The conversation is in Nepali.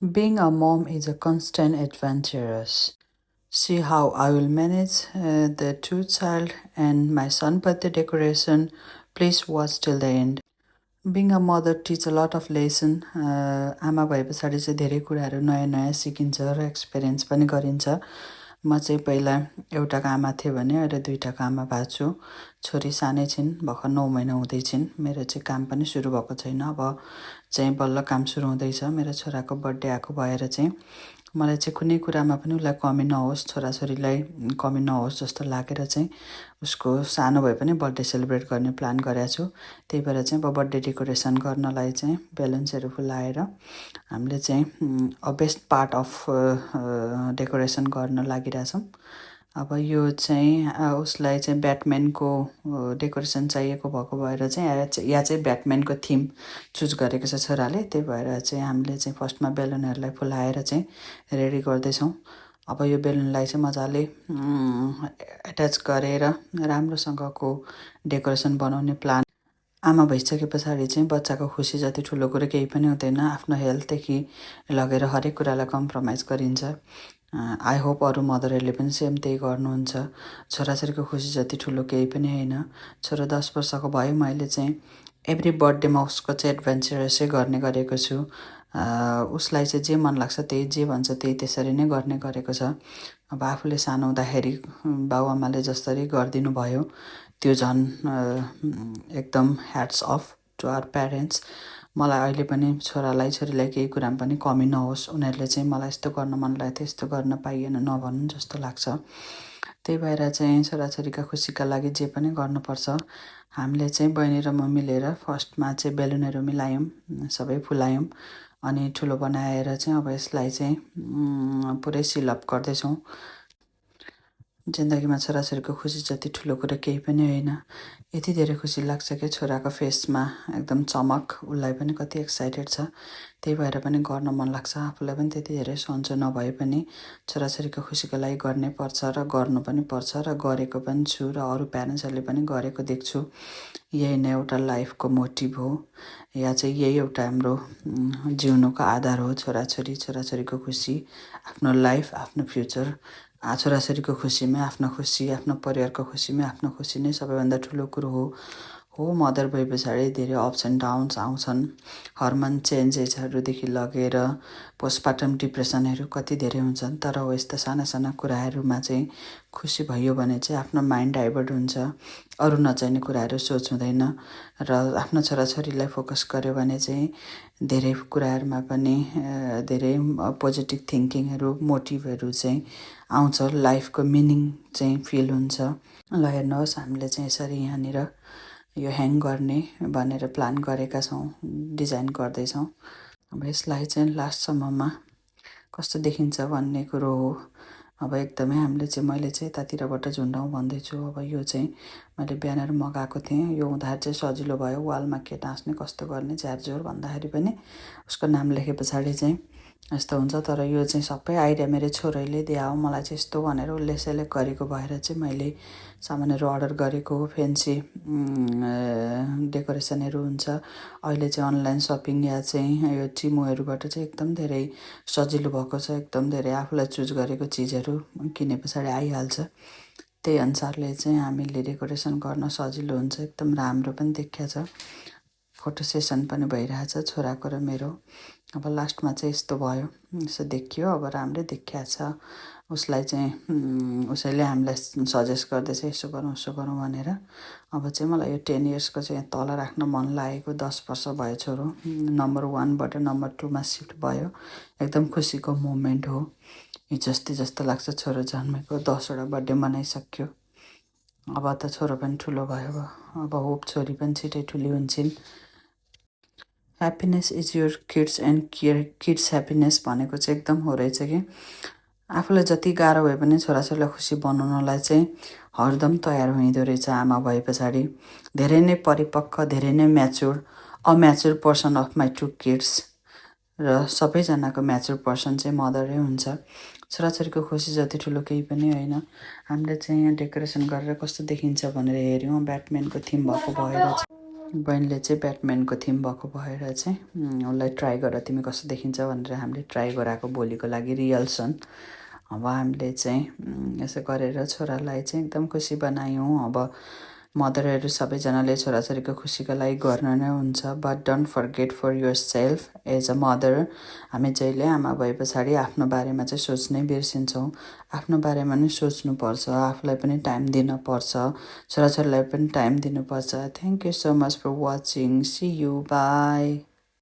Being a mom is a constant adventurous. See how I will manage the two child and my son birthday decoration. Please watch till the end. Being a mother teach a lot of lesson. आमा भए पछाडि चाहिँ धेरै कुराहरू नयाँ नयाँ सिकिन्छ र एक्सपिरियन्स पनि गरिन्छ। म चाहिँ पहिला एउटाको आमा थिएँ भने अहिले दुईटाको आमा भएको छु। छोरी सानै छिन्, भर्खर 9 महिना हुँदै छिन्। मेरो चाहिँ काम पनि सुरु भएको छैन, अब चाहिँ बल्ल काम सुरु हुँदैछ। मेरो छोराको बर्थडे आएको भएर चाहिँ मलाई चाहिँ कुनै कुरामा पनि उसलाई कमी नहोस्, छोराछोरीलाई कमी नहोस् जस्तो लागेर चाहिँ उसको सानो भए पनि बर्थडे सेलिब्रेट गर्ने प्लान गरेको छु। त्यही भएर चाहिँ अब बर्थडे डेकोरेसन गर्नलाई चाहिँ बेलुन्सहरू फुलाएर हामीले चाहिँ बेस्ट पार्ट अफ डेकोरेसन गर्न लागिरहेछौँ। अब यो चाहिँ उसलाई चाहिँ ब्याटम्यानको डेकोरेसन चाहिएको भएको भएर चाहिँ यहाँ चाहिँ ब्याटम्यानको थिम चुज गरेको छ छोराले। त्यही भएर चाहिँ हामीले चाहिँ फर्स्टमा बेलुनहरूलाई फुलाएर चाहिँ रेडी गर्दैछौँ। अब यो बेलुनलाई चाहिँ मजाले एट्याच गरेर राम्रोसँगको डेकोरेसन बनाउने प्लान। आमा भइसके पछाडि चाहिँ बच्चाको खुसी जति ठुलो कुरो केही पनि हुँदैन। आफ्नो हेल्थदेखि लगेर हरेक कुरालाई कम्प्रोमाइज गरिन्छ। आई होप अरू मदरहरूले पनि सेम त्यही गर्नुहुन्छ। छोराछोरीको खुसी जति ठुलो केही पनि होइन। छोरा 10 वर्षको भयो, मैले चाहिँ एभ्री बर्थडेमा उसको चाहिँ एडभेन्चरसै गर्ने गरेको छु। उसलाई चाहिँ जे मन लाग्छ त्यही, जे भन्छ त्यही त्यसरी नै गर्ने गरेको छ। अब आफूले सानो हुँदाखेरि बाबुआमाले जसरी गरिदिनु भयो त्यो झन् एकदम hats off to our parents. मलाई अहिले पनि छोरालाई छोरीलाई केही कुरामा पनि कमी नहोस्, उनीहरूले चाहिँ मलाई यस्तो गर्न मन लाग्थ्यो, यस्तो गर्न पाइएन नभन्नु जस्तो लाग्छ। त्यही भएर चाहिँ छोराछोरीका खुसीका लागि जे पनि गर्नुपर्छ। हामीले चाहिँ बहिनी र म मिलेर फर्स्टमा चाहिँ बेलुनहरू मिलायौँ, सबै फुलायौँ, अनि ठुलो बनाएर चाहिँ अब यसलाई चाहिँ पुरै सिलअप गर्दैछौँ। जिन्दगीमा छोराछोरीको खुसी जति ठुलो कुरो केही पनि होइन। यति धेरै खुसी लाग्छ कि छोराको फेसमा एकदम चमक, उसलाई पनि कति एक्साइटेड छ। त्यही भएर पनि गर्न मन लाग्छ। आफूलाई पनि त्यति धेरै सन्चो नभए पनि छोराछोरीको खुसीको लागि गर्नै पर्छ र गर्नु पनि पर्छ र गरेको पनि छु र अरू प्यारेन्ट्सहरूले पनि गरेको देख्छु। यही नै एउटा लाइफको मोटिभ हो, या चाहिँ यही एउटा हाम्रो जिउनुको आधार हो। छोराछोरीको खुसी, आफ्नो लाइफ, आफ्नो फ्युचर। छोराछोरीको खुसीमै आफ्नो खुसी, आफ्नो परिवारको खुसीमै आफ्नो खुसी नै सबैभन्दा ठुलो कुरो हो। मदर भए पछाडि धेरै अप्स एन्ड डाउन्स आउँछन्। हर्मोन चेन्जेसहरूदेखि लगेर पोस्टपार्टम डिप्रेसनहरू कति धेरै हुन्छन्। तर हो यस्ता साना साना कुराहरूमा चाहिँ खुसी भयो भने चाहिँ आफ्नो माइन्ड डाइभर्ट हुन्छ, अरू नचाहिने कुराहरू सोच हुँदैन र आफ्नो छोराछोरीलाई फोकस गर्यो भने चाहिँ धेरै कुराहरूमा पनि धेरै पोजिटिभ थिङ्किङहरू, मोटिभहरू चाहिँ आउँछ। लाइफको मिनिङ चाहिँ फिल हुन्छ। ल हेर्नुहोस्, हामीले चाहिँ यसरी यहाँनिर यो ह्याङ गर्ने भनेर प्लान गरेका छौँ, डिजाइन गर्दैछौँ। अब यसलाई चाहिँ लास्टसम्ममा कस्तो देखिन्छ भन्ने कुरो हो। अब एकदमै हामीले चाहिँ मैले चाहिँ यतातिरबाट झुन्डाउँ भन्दैछु। अब यो चाहिँ मैले बिहान मगाएको थिएँ। यो हुँदाखेरि चाहिँ सजिलो भयो, वालमा के टाँस्ने कस्तो गर्ने झ्यारझोर भन्दाखेरि पनि उसको नाम लेखे पछाडि चाहिँ यस्तो हुन्छ। तर यो चाहिँ सबै आइडिया मेरो छोरीले दिए हो। मलाई चाहिँ यस्तो भनेर उसले सेलेक्ट गरेको भएर चाहिँ मैले सामानहरू अर्डर गरेको। फेन्सी डेकोरेसनहरू हुन्छ। अहिले चाहिँ अनलाइन सपिङ या चाहिँ यो टिमुहरूबाट चाहिँ एकदम धेरै सजिलो भएको छ। एकदम धेरै आफूलाई चुज गरेको चिजहरू किने पछाडि आइहाल्छ। त्यही अनुसारले चाहिँ हामीले डेकोरेसन गर्न सजिलो हुन्छ। एकदम राम्रो पनि देखिया छ। फोटो सेसन पनि भइरहेछ छोराको र मेरो। अब लास्टमा चाहिँ यस्तो भयो, यसो देखियो। अब राम्रै देखिया छ। उसलाई चाहिँ उसैले हामीलाई सजेस्ट गर्दैछ यसो गरौँ उसो गरौँ भनेर। अब चाहिँ मलाई यो 10 इयर्सको चाहिँ तल राख्न मन लागेको। 10 वर्ष भयो छोरो, नम्बर 1बाट नम्बर 2मा सिफ्ट भयो। एकदम खुसीको मोमेन्ट हो। हिजोस्ति जस्तो लाग्छ छोरो जन्मेको। 10वटा बर्थडे मनाइसक्यो। अब त छोरो पनि ठुलो भयो। अब होप छोरी पनि छिटै ठुली हुन्छन्। Happiness is your kids and kids happiness भनेको चाहिँ एकदम हो रहेछ कि आफूलाई जति गाह्रो भए पनि छोराछोरीलाई खुसी बनाउनलाई चाहिँ हरदम तयार हुँदो रहेछ आमा भए पछाडि। धेरै नै परिपक्व, धेरै नै mature, immature person of my 2 kids. र सबैजनाको म्याच्योर पर्सन चाहिँ मदरै हुन्छ। छोराछोरीको खुसी जति ठुलो केही पनि होइन। हामीले चाहिँ यहाँ डेकोरेसन गरेर कस्तो देखिन्छ भनेर हेऱ्यौँ। ब्याटम्यानको थिम भएको भएर बहिनीले चाहिँ ब्याटम्यानको थिम भएको भएर चाहिँ उसलाई ट्राई गर तिमी कस्तो देखिन्छ भनेर हामीले ट्राई गराएको भोलिको लागि रिहर्सल। अब हामीले चाहिँ यसो गरेर छोरालाई चाहिँ एकदम खुसी बनायौँ। अब मदरहरू सबैजनाले छोराछोरीको खुसीको लागि गर्न नै हुन्छ, but don't forget for yourself as a mother. हामी जहिले आमा भए पछाडि आफ्नो बारेमा चाहिँ सोच्नै बिर्सिन्छौँ। आफ्नो बारेमा नि सोच्नुपर्छ, आफूलाई पनि टाइम दिनुपर्छ, छोराछोरीलाई पनि टाइम दिनुपर्छ। Thank you so much for watching. See you, by.